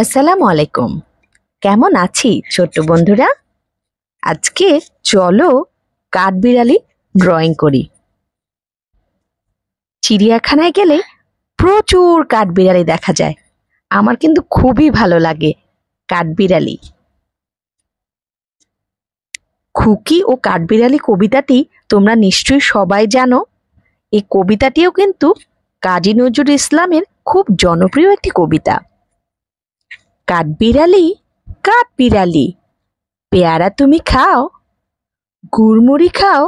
আসসালামু আলাইকুম। কেমন আছি ছোট্ট বন্ধুরা? আজকে চলো কাঠবিড়ালি ড্রয়িং করি। চিড়িয়াখানায় গেলে প্রচুর কাঠবিড়ালি দেখা যায়। আমার কিন্তু খুবই ভালো লাগে কাঠবিড়ালি। খুকি ও কাঠবিড়ালি কবিতাটি তোমরা নিশ্চয়ই সবাই জানো। এই কবিতাটিও কিন্তু কাজী নজরুল ইসলামের খুব জনপ্রিয় একটি কবিতা। কাঠবিড়ালি, কাঠবিড়ালি, পেয়ারা তুমি খাও, গুড়মুড়ি খাও,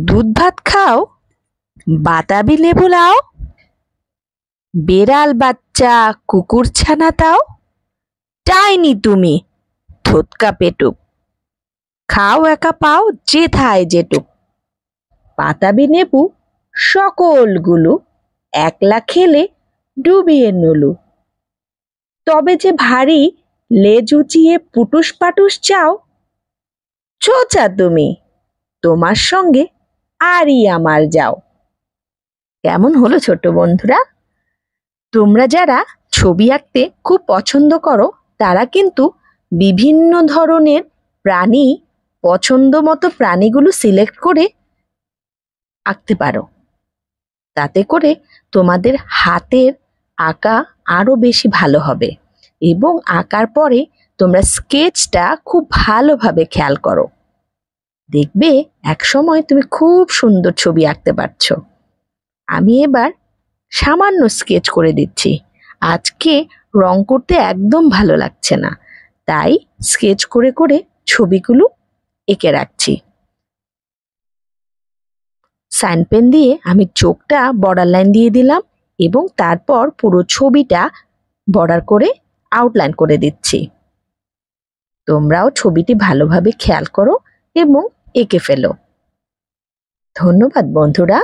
দুধ ভাত খাও, বাতাবি লেবু লাও, বেড়াল বাচ্চা কুকুর ছানা তাও, টাইনি তুমি থোতকা পেটুক, খাও একা পাও যেথায় যেটুক, বাতাবি লেবু সকলগুলো একলা খেলে ডুবিয়ে নুলু, তবে যে ভারী লেজ উঁচিয়ে পুটুস পাটুস চাও, ছোচা তুমি তোমার সঙ্গে আরই আমার যাও। কেমন হলো ছোট্ট বন্ধুরা? তোমরা যারা ছবি আঁকতে খুব পছন্দ করো তারা কিন্তু বিভিন্ন ধরনের প্রাণী, পছন্দ মতো প্রাণীগুলো সিলেক্ট করে আঁকতে পারো। তাতে করে তোমাদের হাতের আঁকা আরো বেশি ভালো হবে এবং আঁকার পরে তোমরা স্কেচটা খুব ভালোভাবে খেয়াল করো, দেখবে একসময় তুমি খুব সুন্দর ছবি আঁকতে পারছো। আমি এবার সামান্য স্কেচ করে দিচ্ছি। আজকে রং করতে একদম ভালো লাগছে না, তাই স্কেচ করে করে ছবিগুলো এঁকে রাখছি। সাইন পেন দিয়ে আমি চোখটা বর্ডার লাইন দিয়ে দিলাম এবং তারপর পুরো ছবিটা বর্ডার করে আউটলাইন করে দিচ্ছি। তোমরাও ছবিটি ভালোভাবে খেয়াল করো এবং এঁকে ফেলো। ধন্যবাদ বন্ধুরা।